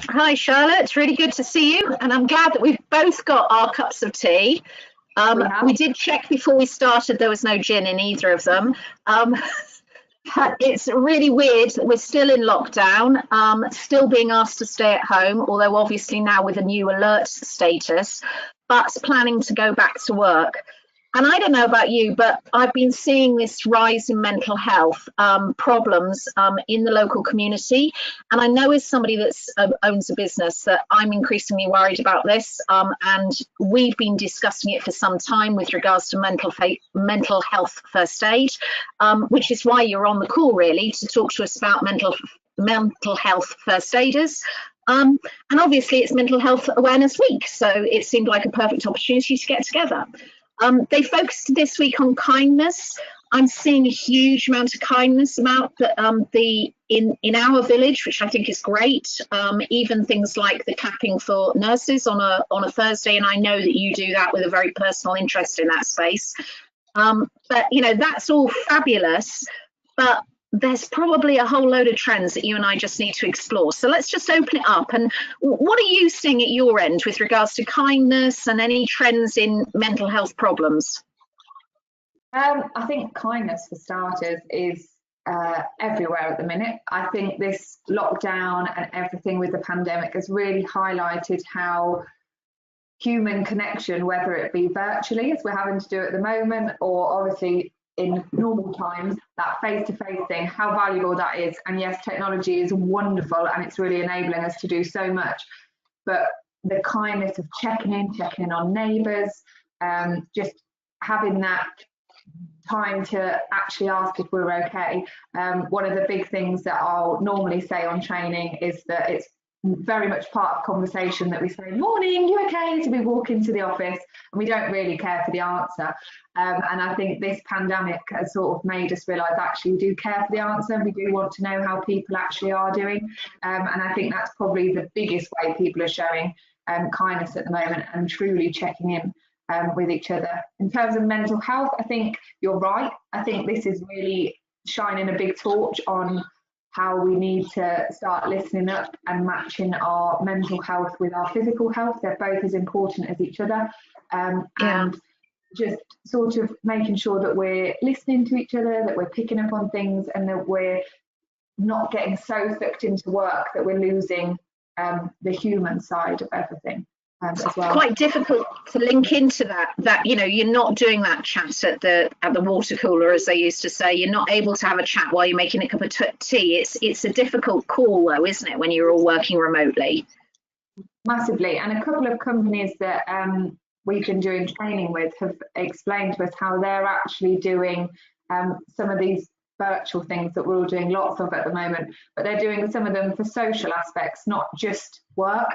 Hi, Charlotte. It's really good to see you, and I'm glad that we've both got our cups of tea. We did check before we started, there was no gin in either of them. It's really weird that we're still in lockdown, still being asked to stay at home, although obviously now with a new alert status, but planning to go back to work. And I don't know about you, but I've been seeing this rise in mental health problems in the local community. And I know as somebody that owns a business that I'm increasingly worried about this. And we've been discussing it for some time with regards to mental health first aid, which is why you're on the call really to talk to us about mental health first aiders. And obviously it's Mental Health Awareness Week, so it seemed like a perfect opportunity to get together. They focused this week on kindness. I'm seeing a huge amount of kindness about in our village, which I think is great. Even things like the capping for nurses on a Thursday, and I know that you do that with a very personal interest in that space. But you know, that's all fabulous. But there's probably a whole load of trends that you and I just need to explore. So let's just open it up. And what are you seeing at your end with regards to kindness and any trends in mental health problems? I think kindness, for starters, is everywhere at the minute. I think this lockdown and everything with the pandemic has really highlighted how human connection, whether it be virtually, as we're having to do at the moment, or obviously in normal times, that face-to-face thing, how valuable that is. And yes, technology is wonderful and it's really enabling us to do so much, but the kindness of checking in on neighbours, just having that time to actually ask if we're okay. One of the big things that I'll normally say on training is that it's very much part of conversation that we say, morning, you okay? So we walk into the office and we don't really care for the answer. And I think this pandemic has sort of made us realise actually we do care for the answer and we do want to know how people actually are doing. And I think that's probably the biggest way people are showing kindness at the moment and truly checking in with each other. In terms of mental health, I think you're right. I think this is really shining a big torch on how we need to start listening up and matching our mental health with our physical health. They're both as important as each other. And just sort of making sure that we're listening to each other, that we're picking up on things, and that we're not getting so sucked into work that we're losing the human side of everything. As well. Quite difficult to link into that you know, you're not doing that chat at the water cooler, as they used to say. You're not able to have a chat while you're making a cup of tea. It's a difficult call though, isn't it, when you're all working remotely? Massively. And a couple of companies that we've been doing training with have explained to us how they're actually doing some of these virtual things that we're all doing lots of at the moment, but they're doing some of them for social aspects, not just work.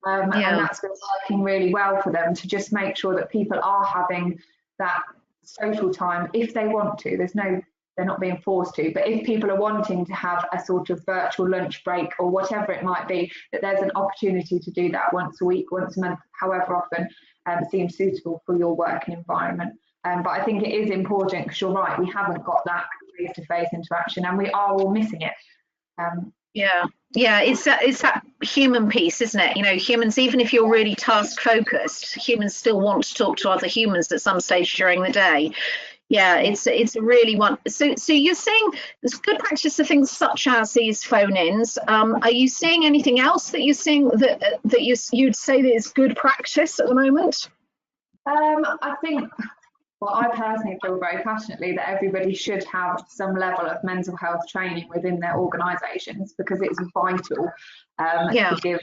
And that's been working really well for them to just make sure that people are having that social time if they want to. They're not being forced to, but if people are wanting to have a sort of virtual lunch break or whatever it might be, that there's an opportunity to do that once a week, once a month, however often seems suitable for your working environment. But I think it is important because you're right, we haven't got that face-to-face interaction and we are all missing it. Yeah, it's that human piece, isn't it? You know, humans, even if you're really task focused, humans still want to talk to other humans at some stage during the day. Yeah, it's really one. So you're saying there's good practice of things such as these phone-ins. Are you seeing anything else that you're seeing that you'd say that is good practice at the moment? I think. Well, I personally feel very passionately that everybody should have some level of mental health training within their organisations because it's vital to give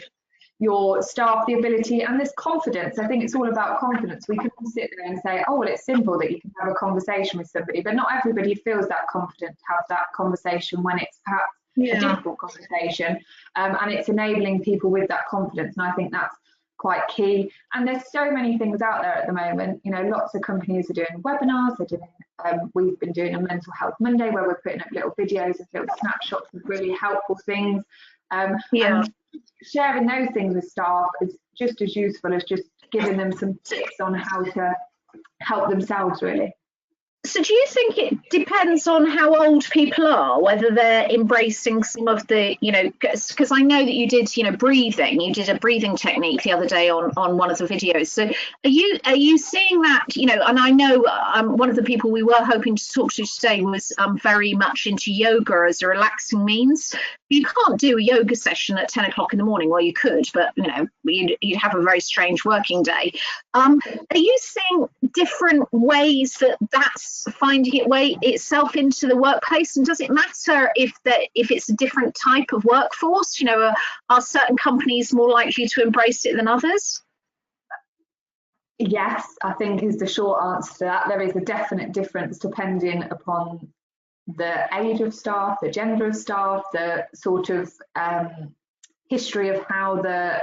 your staff the ability and this confidence. I think it's all about confidence. We can sit there and say, oh, well, it's simple that you can have a conversation with somebody, but not everybody feels that confident to have that conversation when it's perhaps a difficult conversation. And it's enabling people with that confidence. And I think that's quite key. And there's so many things out there at the moment. You know, lots of companies are doing webinars. We've been doing a Mental Health Monday where we're putting up little videos and little snapshots of really helpful things. And sharing those things with staff is just as useful as just giving them some tips on how to help themselves, really. So do you think it depends on how old people are, whether they're embracing some of the, because I know that you did, breathing, you did a breathing technique the other day on one of the videos. So are you seeing that, and I know one of the people we were hoping to talk to today was very much into yoga as a relaxing means. You can't do a yoga session at 10 o'clock in the morning. Well, you could, but, you'd have a very strange working day. Are you seeing different ways that that's finding itself into the workplace, and does it matter if it's a different type of workforce? Are certain companies more likely to embrace it than others? Yes, I think is the short answer to that. There is a definite difference depending upon the age of staff, the gender of staff, the sort of history of how the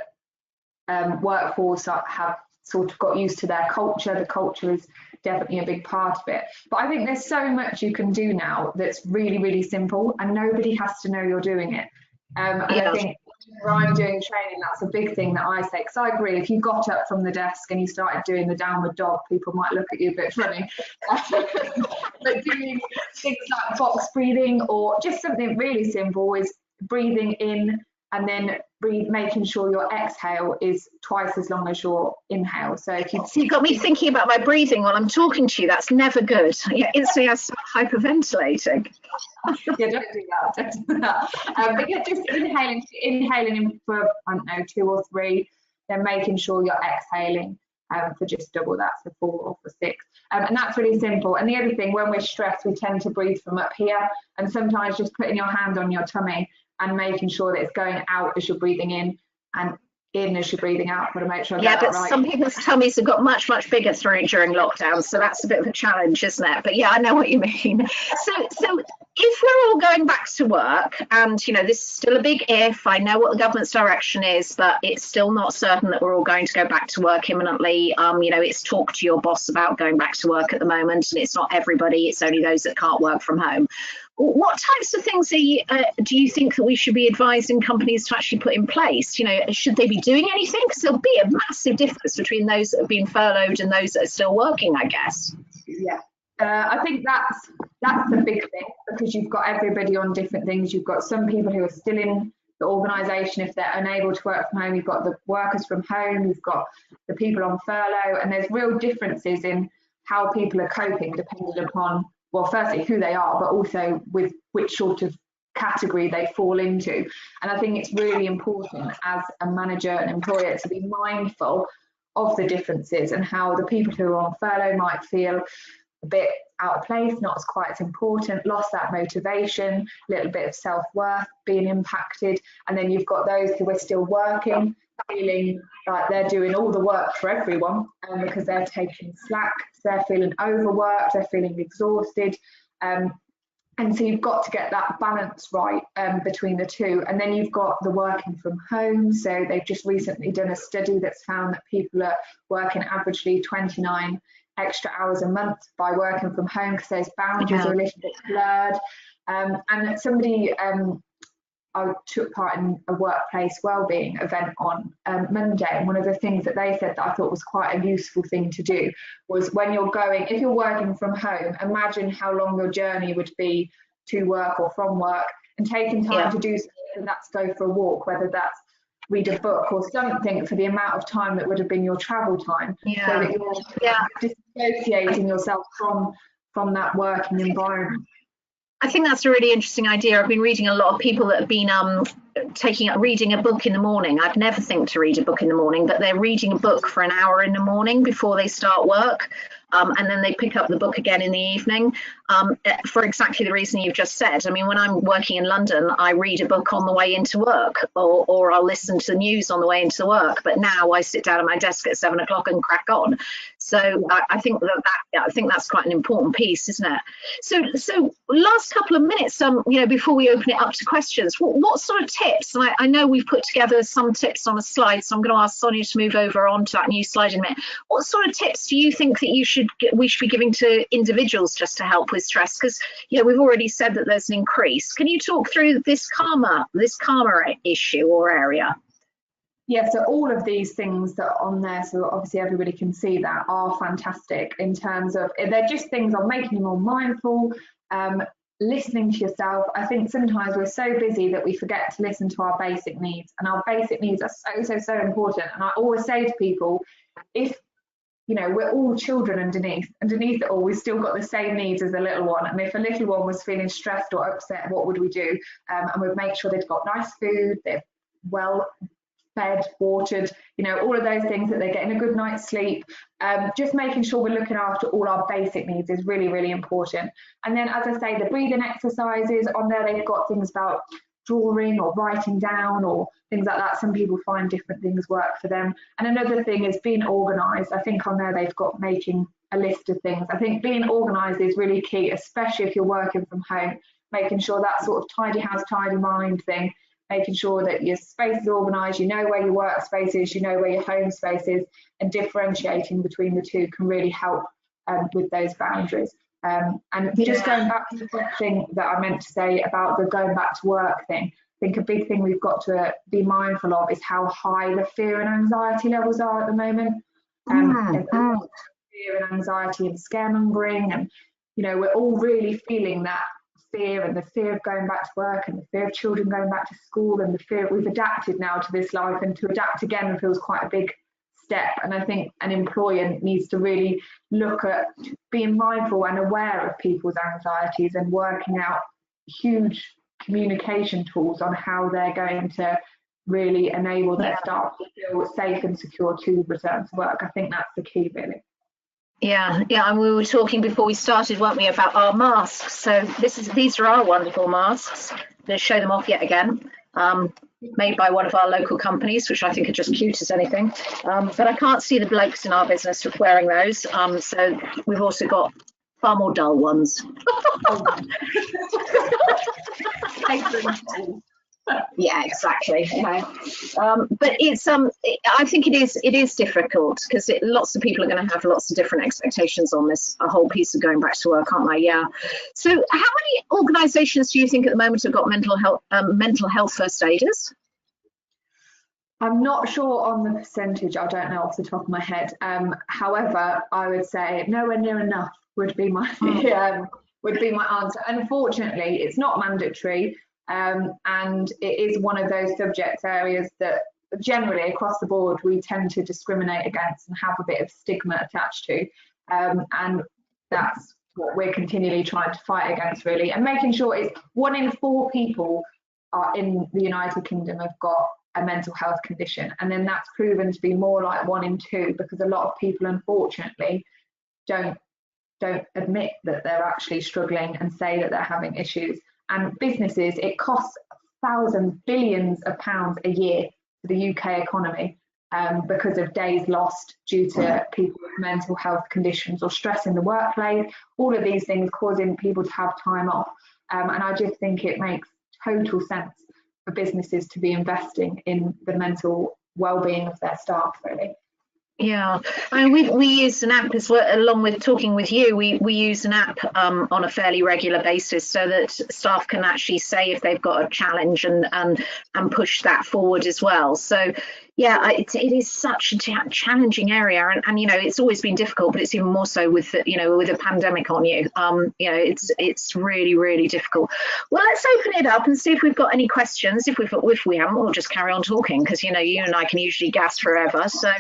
workforce have sort of got used to their culture. The culture is definitely a big part of it. But I think there's so much you can do now that's really, really simple, and nobody has to know you're doing it. And I think when I'm doing training, that's a big thing that I say, because I agree, if you got up from the desk and you started doing the downward dog, people might look at you a bit funny. But doing things like box breathing, or just something really simple, is breathing in and then making sure your exhale is twice as long as your inhale. So if you got me thinking about my breathing while I'm talking to you. That's never good. Yeah, instantly I start hyperventilating. Yeah, don't do that. Don't do that. But yeah, just inhaling in for, I don't know, 2 or 3, then making sure you're exhaling for just double that, so 4 or for 6. And that's really simple. And the other thing, when we're stressed, we tend to breathe from up here, and sometimes just putting your hand on your tummy and making sure that it's going out as you're breathing in and in as you're breathing out. I've got to make sure I get that right. Some people's tummies have got much, much bigger during lockdown, so that's a bit of a challenge, isn't it? But yeah, I know what you mean. So if we're all going back to work, and this is still a big if, I know what the government's direction is, but it's still not certain that we're all going to go back to work imminently. It's talk to your boss about going back to work at the moment, and it's not everybody, it's only those that can't work from home. What types of things do you think that we should be advising companies to actually put in place? Should they be doing anything? Because there'll be a massive difference between those that have been furloughed and those that are still working, I guess. Yeah, I think that's the big thing, because you've got everybody on different things. You've got some people who are still in the organisation if they're unable to work from home. You've got the workers from home. You've got the people on furlough, and there's real differences in how people are coping depending upon, well, firstly, who they are, but also with which sort of category they fall into. And I think it's really important as a manager and employer to be mindful of the differences, and how the people who are on furlough might feel a bit out of place, not as quite as important, lost that motivation, a little bit of self-worth being impacted. And then you've got those who are still working, feeling like they're doing all the work for everyone, because they're taking slack, they're feeling overworked, they're feeling exhausted. And so you've got to get that balance right between the two. And then you've got the working from home. So they've just recently done a study that's found that people are working averagely 29 extra hours a month by working from home, because those boundaries are a little bit blurred. And somebody, I took part in a workplace wellbeing event on Monday, and one of the things that they said that I thought was quite a useful thing to do was, when you're going, if you're working from home, imagine how long your journey would be to work or from work, and taking time to do something, and that's go for a walk, whether that's read a book or something, for the amount of time that would have been your travel time, so that you're disassociating yourself from that working environment. I think that's a really interesting idea. I've been reading a lot of people that have been reading a book in the morning. I'd never think to read a book in the morning, but they're reading a book for an hour in the morning before they start work. And then they pick up the book again in the evening, for exactly the reason you've just said. I mean, when I'm working in London, I read a book on the way into work, or I'll listen to the news on the way into work. But now I sit down at my desk at 7 o'clock and crack on. So I think that's quite an important piece, isn't it? So last couple of minutes, before we open it up to questions, what sort of tips? And I know we've put together some tips on a slide, so I'm going to ask Sonia to move over onto that new slide in a minute. What sort of tips do you think that we should be giving to individuals just to help with stress? Because we've already said that there's an increase. Can you talk through this karma issue or area? Yeah, so all of these things that are on there, so obviously everybody can see that, are fantastic in terms of, they're just things on making you more mindful, listening to yourself. I think sometimes we're so busy that we forget to listen to our basic needs, and our basic needs are so important. And I always say to people, if we're all children underneath it all, we've still got the same needs as a little one. And if a little one was feeling stressed or upset, what would we do? And we'd make sure they've got nice food, they're well fed, watered, all of those things, that they're getting a good night's sleep. Just making sure we're looking after all our basic needs is really, really important. And then, as I say, the breathing exercises on there, they've got things about drawing or writing down or things like that. Some people find different things work for them. And another thing is being organised. I think on there they've got making a list of things. I think being organised is really key, especially if you're working from home, making sure that sort of tidy house, tidy mind thing, making sure that your space is organised, you know where your workspace is, you know where your home space is, and differentiating between the two can really help with those boundaries. And just going back to something that I meant to say about the going back to work thing, I think a big thing we've got to be mindful of is how high the fear and anxiety levels are at the moment. Fear and anxiety and scaremongering, and we're all really feeling that fear, and the fear of going back to work, and the fear of children going back to school, and the fear we've adapted now to this life, and to adapt again feels quite a big step. And I think an employer needs to really look at being mindful and aware of people's anxieties, and working out huge communication tools on how they're going to really enable their staff to feel safe and secure to return to work. I think that's the key, really. Yeah, and we were talking before we started, weren't we, about our masks. So these are our wonderful masks. Let's show them off yet again. Made by one of our local companies, which I think are just cute as anything. But I can't see the blokes in our business wearing those. So we've also got far more dull ones. Yeah, exactly. But it's I think it is difficult, because lots of people are going to have lots of different expectations on this whole piece of going back to work, aren't they? Yeah. So how many organisations do you think at the moment have got mental health first aiders? I'm not sure on the percentage. I don't know off the top of my head. However, I would say nowhere near enough would be my answer. Unfortunately, it's not mandatory. And it is one of those subject areas that generally across the board we tend to discriminate against and have a bit of stigma attached to, and that's what we're continually trying to fight against, really, and making sure it's 1 in 4 people are in the United Kingdom have got a mental health condition, and then that's proven to be more like 1 in 2, because a lot of people unfortunately don't admit that they're actually struggling and say that they're having issues. And businesses, it costs thousands, billions of pounds a year to the UK economy because of days lost due to people with mental health conditions or stress in the workplace, all of these things causing people to have time off. And I just think it makes total sense for businesses to be investing in the mental well-being of their staff, really. Yeah, I mean, we use an app as well, along with talking with you. We use an app on a fairly regular basis, so that staff can actually say if they've got a challenge and push that forward as well. So yeah, it is such a challenging area, and it's always been difficult, but it's even more so with with a pandemic on you. It's really, really difficult. Well, let's open it up and see if we've got any questions. If we haven't, we'll just carry on talking, because you and I can usually gas forever. So.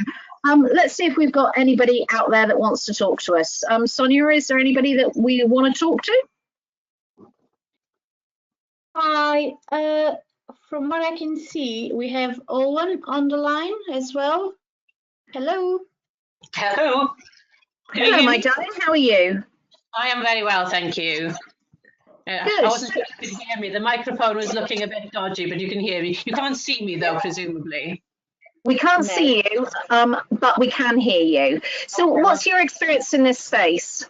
Let's see if we've got anybody out there that wants to talk to us. Sonia, is there anybody that we want to talk to? Hi, from what I can see, we have Owen on the line as well. Hello. Hello. Hello, my darling. How are you? I am very well, thank you. I wasn't sure if you could hear me. The microphone was looking a bit dodgy, but you can hear me. You can't see me, though, presumably. We can't see you, but we can hear you. So what's your experience in this space?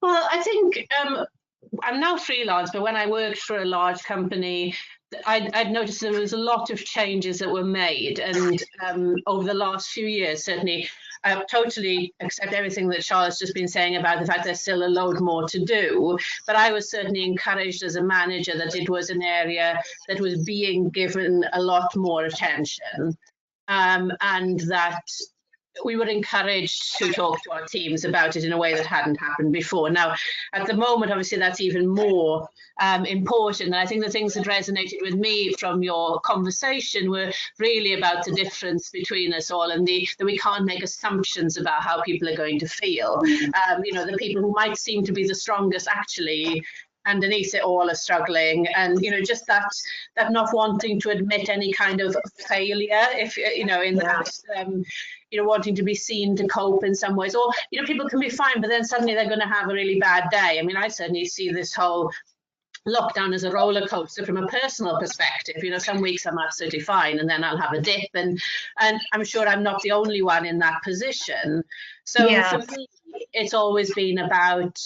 Well, I think I'm now freelance, but when I worked for a large company, I'd noticed there was a lot of changes that were made. And over the last few years, certainly, I totally accept everything that Charlotte's just been saying about the fact there's still a load more to do. But I was certainly encouraged as a manager that it was an area that was being given a lot more attention. and that we were encouraged to talk to our teams about it in a way that hadn't happened before. Now, at the moment, obviously, that's even more important. And I think the things that resonated with me from your conversation were really about the difference between us all, and that we can't make assumptions about how people are going to feel. The people who might seem to be the strongest actually underneath it all are struggling, and just that not wanting to admit any kind of failure, if in that wanting to be seen to cope in some ways, or people can be fine but then suddenly they're going to have a really bad day. I mean, I certainly see this whole lockdown as a roller coaster from a personal perspective. Some weeks I'm absolutely fine and then I'll have a dip, and I'm sure I'm not the only one in that position. So for me, it's always been about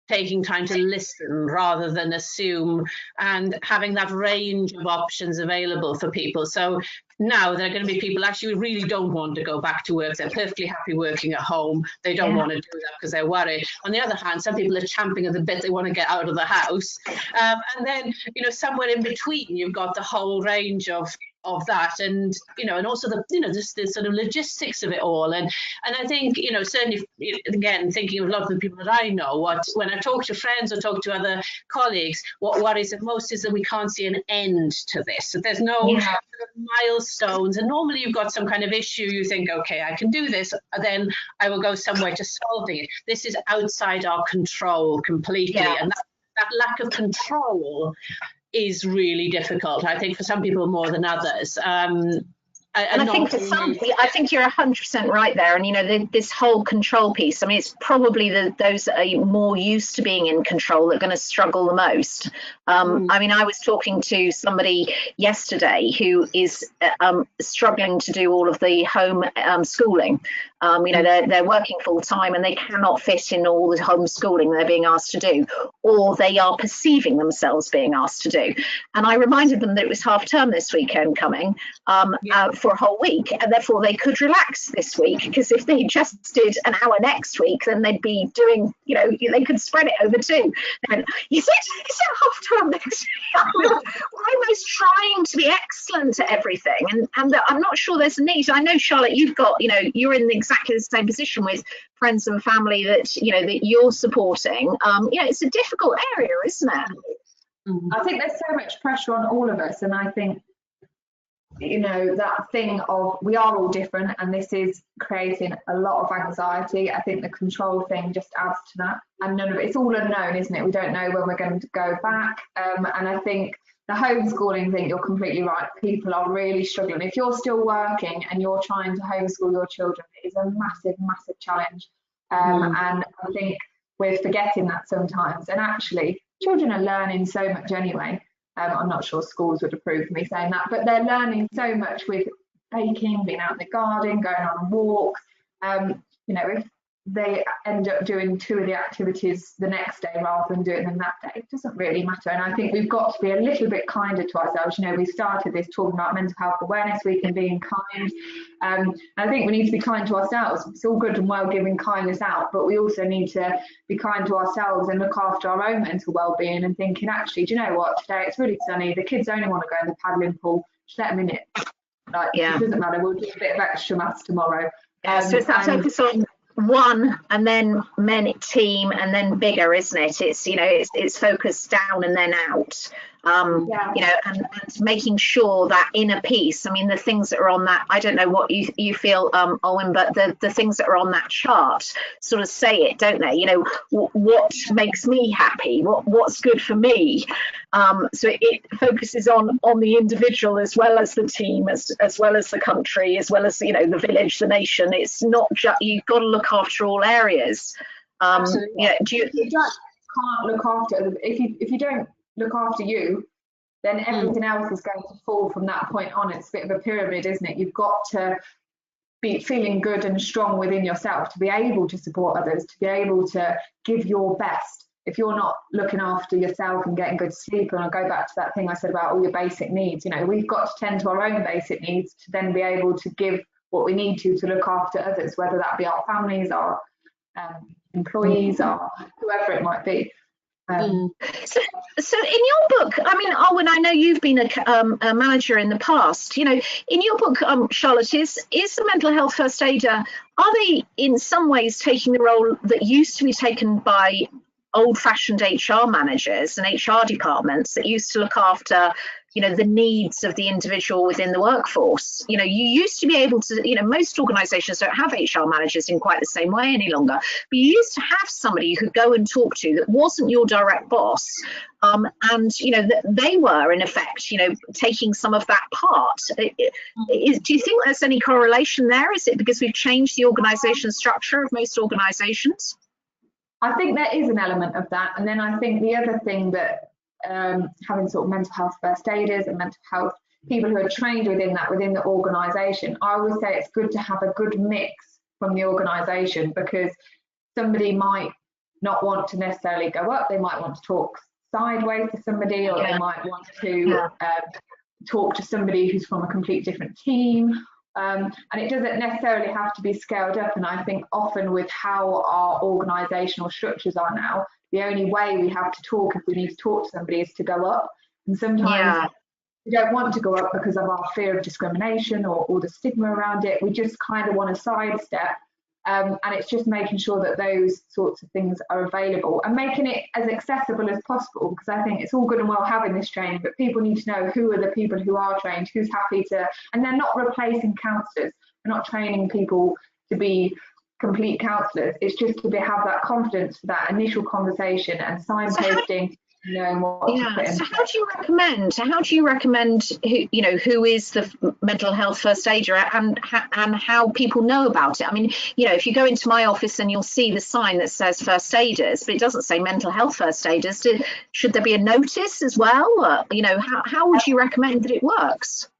taking time to listen rather than assume, and having that range of options available for people. So now there are going to be people actually who really don't want to go back to work. They're perfectly happy working at home. They don't want to do that because they're worried. On the other hand, some people are champing at the bit. They want to get out of the house. And then, somewhere in between, you've got the whole range of that, and and also the sort of logistics of it all, and I think certainly, again, thinking of a lot of the people that I know, when I talk to friends or talk to other colleagues, what worries them most is that we can't see an end to this, that there's no sort of milestones, and normally you've got some kind of issue, you think, okay, I can do this, then I will go somewhere to solving it. This is outside our control completely, and that lack of control is really difficult, I think, for some people more than others. And I think for some, I think you're 100% right there. And, this whole control piece, I mean, it's probably those that are more used to being in control that are going to struggle the most. I mean, I was talking to somebody yesterday who is struggling to do all of the home schooling. They're working full time and they cannot fit in all the homeschooling they're being asked to do, or they are perceiving themselves being asked to do. And I reminded them that it was half term this weekend coming. For a whole week, and therefore they could relax this week, because if they just did an hour next week, then they'd be doing, they could spread it over two. And is it half term next week? We're almost trying to be excellent at everything, and I'm not sure there's a need. I know, Charlotte, you've got, you're in exactly the same position with friends and family that that you're supporting. It's a difficult area, isn't it? I think there's so much pressure on all of us, and I think that thing of we are all different, and this is creating a lot of anxiety. I think the control thing just adds to that, and it's all unknown, isn't it? We don't know when we're going to go back, and I think the homeschooling thing, you're completely right, people are really struggling. If you're still working and you're trying to homeschool your children, it is a massive challenge, and I think we're forgetting that sometimes, and actually children are learning so much anyway. I'm not sure schools would approve of me saying that, but they're learning so much with baking, being out in the garden, going on walks. If they end up doing 2 of the activities the next day rather than doing them that day, it doesn't really matter. And I think we've got to be a little bit kinder to ourselves. We started this talking about Mental Health Awareness Week and being kind. I think we need to be kind to ourselves. It's all good and well giving kindness out, but we also need to be kind to ourselves and look after our own mental well-being, and thinking, actually, do you know what, today it's really sunny, the kids only want to go in the paddling pool, just let them in it. It doesn't matter, we'll do a bit of extra maths tomorrow. So it's that focus on one, and then team, and then bigger, isn't it? It's it's focused down and then out. And making sure that inner peace. I mean, the things that are on that, I don't know what you feel, Owen, but the things that are on that chart sort of say it, don't they? What makes me happy, what's good for me. So it focuses on the individual as well as the team, as well as the country, as well as the village, the nation. It's not just, you've got to look after all areas. Absolutely. You can't look after, if you don't look after you, then everything else is going to fall from that point on. It's a bit of a pyramid, isn't it? You've got to be feeling good and strong within yourself to be able to support others, to be able to give your best. If you're not looking after yourself and getting good sleep, and I'll go back to that thing I said about all your basic needs, we've got to tend to our own basic needs to then be able to give what we need to look after others, whether that be our families, our employees, or whoever it might be. So in your book, I mean, Owen, I know you've been a manager in the past. You know, in your book, Charlotte, is the mental health first aider, are they in some ways taking the role that used to be taken by old-fashioned HR managers and HR departments that used to look after, you know, the needs of the individual within the workforce? You know, you used to be able to, you know, most organizations don't have HR managers in quite the same way any longer, but you used to have somebody you could go and talk to that wasn't your direct boss. And, you know, they were, in effect, you know, taking some of that part. Do you think there's any correlation there? Is it because we've changed the organization structure of most organizations? I think there is an element of that. And then I think the other thing that having sort of mental health first aiders and mental health people who are trained within the organisation, I always say it's good to have a good mix from the organisation, because somebody might not want to necessarily go up, they might want to talk sideways to somebody, or they might want to talk to somebody who's from a completely different team. And it doesn't necessarily have to be scaled up. And I think often with how our organisational structures are now, the only way we have to talk if we need to talk to somebody is to go up. And sometimes we don't want to go up because of our fear of discrimination or the stigma around it. We just kind of want to sidestep. And it's just making sure that those sorts of things are available and making it as accessible as possible, because I think it's all good and well having this training, but people need to know who are the people who are trained, who's happy to, and they're not replacing counsellors. We're not training people to be complete counsellors. It's just to have that confidence for that initial conversation and signposting. Knowing what to put in. So how do you recommend who is the mental health first aider and how people know about it? I mean, you know, if you go into my office and you'll see the sign that says first aiders, but it doesn't say mental health first aiders. Should there be a notice as well? Or, you know, how would you recommend that it works?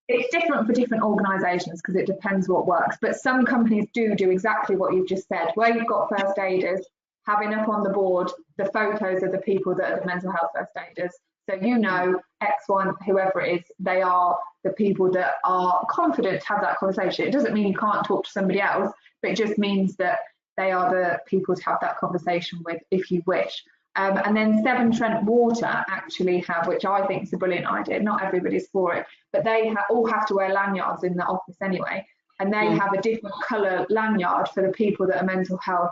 It's different for different organisations because it depends what works. But some companies do exactly what you've just said, where you've got first aiders having up on the board the photos of the people that are the mental health first aiders. So you know, X1, whoever it is, they are the people that are confident to have that conversation. It doesn't mean you can't talk to somebody else, but it just means that they are the people to have that conversation with if you wish. And then Severn Trent Water actually have, which I think is a brilliant idea, not everybody's for it, but they all have to wear lanyards in the office anyway. And they have a different colour lanyard for the people that are mental health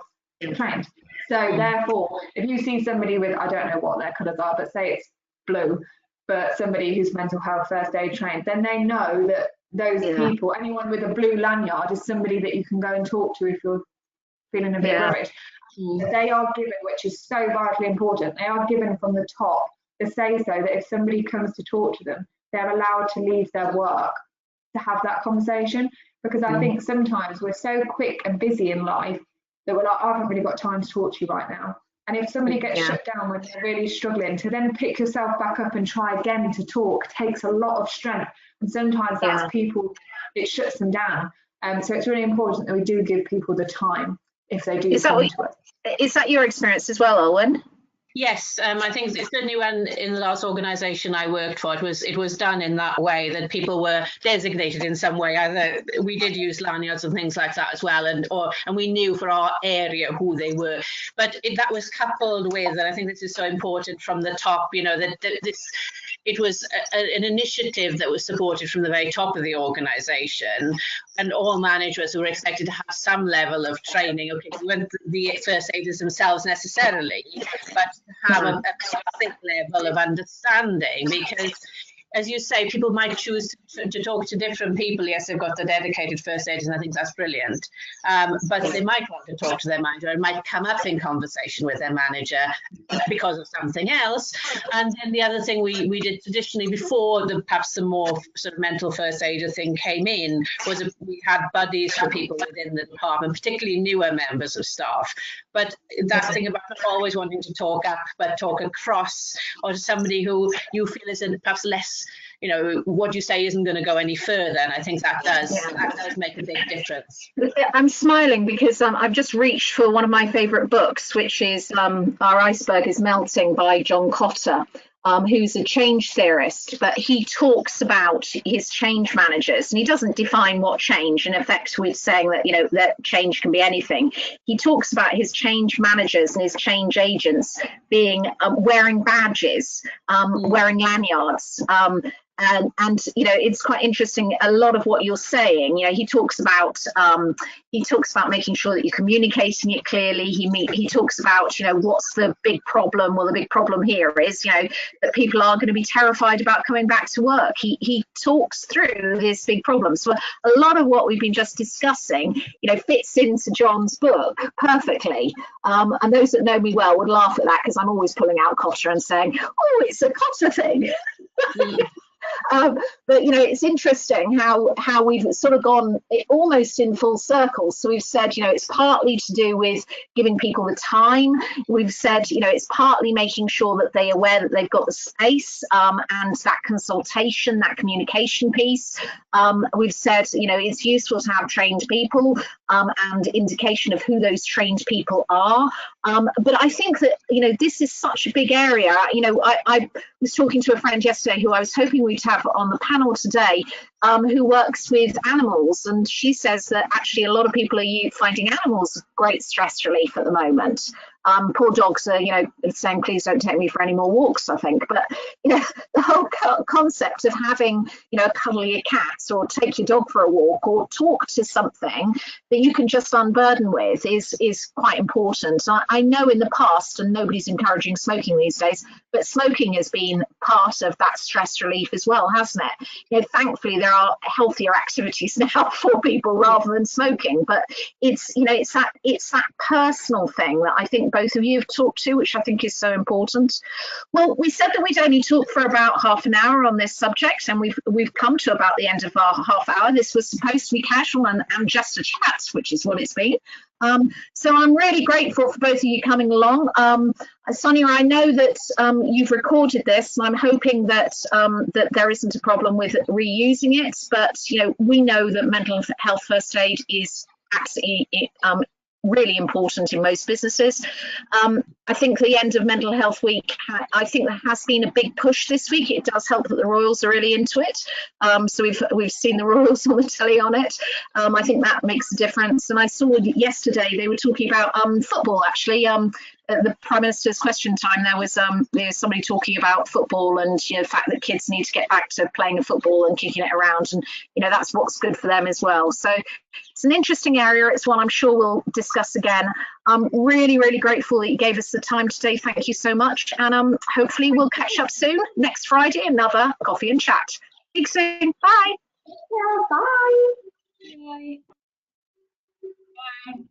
trained. So therefore, if you see somebody with, I don't know what their colours are, but say it's blue, but somebody who's mental health first aid trained, then they know that those people, anyone with a blue lanyard is somebody that you can go and talk to if you're feeling a bit worried. They are given, which is so vitally important, they are given from the top to say so that if somebody comes to talk to them, they're allowed to leave their work to have that conversation. Because I think sometimes we're so quick and busy in life that we're like, I haven't really got time to talk to you right now. And if somebody gets shut down when they're really struggling, to then pick yourself back up and try again to talk takes a lot of strength. And sometimes that's people, it shuts them down. So it's really important that we do give people the time if they do. Is that your experience as well, Owen? Yes, I think certainly when in the last organisation I worked for, it was done in that way, that people were designated in some way. Either we did use lanyards and things like that as well, and we knew for our area who they were. But that was coupled with, and I think this is so important from the top, you know, it was an initiative that was supported from the very top of the organisation, and all managers were expected to have some level of training. Okay, we weren't the first aiders themselves necessarily, but to have a basic level of understanding, because as you say, people might choose to talk to different people. Yes, they've got the dedicated first aiders, and I think that's brilliant. But they might want to talk to their manager, and might come up in conversation with their manager because of something else. And then the other thing we did traditionally before perhaps the more sort of mental first aider thing came in was we had buddies for people within the department, particularly newer members of staff. But that thing about always wanting to talk up, but talk across, or to somebody who you feel is perhaps less, you know, what you say isn't going to go any further, and I think that does make a big difference. I'm smiling because I've just reached for one of my favourite books, which is Our Iceberg is Melting by John Cotter. who's a change theorist, but he talks about his change managers, and he doesn't define what change. In effect, we're saying that, you know, that change can be anything. He talks about his change managers and his change agents being wearing badges, wearing lanyards. And you know, it's quite interesting. A lot of what you're saying, you know, he talks about making sure that you're communicating it clearly. He talks about, you know, what's the big problem. Well, the big problem here is, you know, that people are going to be terrified about coming back to work. He talks through his big problems. So a lot of what we've been just discussing, you know, fits into John's book perfectly. And those that know me well would laugh at that, because I'm always pulling out Cotter and saying, oh, it's a Cotter thing. But you know, it's interesting how we've sort of gone almost in full circle. So we've said, you know, it's partly to do with giving people the time. We've said, you know, it's partly making sure that they're aware that they've got the space, and that consultation, that communication piece. We've said, you know, it's useful to have trained people, and indication of who those trained people are. But I think that, you know, this is such a big area. You know, I was talking to a friend yesterday who I was hoping we'd have on the panel today, who works with animals, and she says that actually a lot of people are finding animals great stress relief at the moment. Poor dogs are, you know, saying, please don't take me for any more walks, I think. But, you know, the whole concept of having, you know, cuddle your cat, or take your dog for a walk, or talk to something that you can just unburden with is quite important. I know in the past, and nobody's encouraging smoking these days, but smoking has been part of that stress relief as well, hasn't it? You know, thankfully there are healthier activities now for people rather than smoking, but it's, you know, it's that personal thing that I think both of you have talked to, which I think is so important. Well, we said that we'd only talk for about half an hour on this subject, and we've come to about the end of our half hour. This was supposed to be casual and just a chat, which is what it's been. So I'm really grateful for both of you coming along. Sonia, I know that you've recorded this, and I'm hoping that that there isn't a problem with reusing it. But you know, we know that mental health first aid is absolutely really important in most businesses. I think the end of Mental Health Week, I think there has been a big push this week. It does help that the Royals are really into it. So we've seen the Royals on the telly on it. I think that makes a difference. And I saw yesterday they were talking about football, actually. At the Prime Minister's question time, there was somebody talking about football, and you know, the fact that kids need to get back to playing a football and kicking it around, and you know, that's what's good for them as well. So it's an interesting area. It's one I'm sure we'll discuss again. I'm really, really grateful that you gave us the time today. Thank you so much, and hopefully we'll catch up soon next Friday, another coffee and chat. Speak soon. Bye. Yeah, bye. Bye. Bye.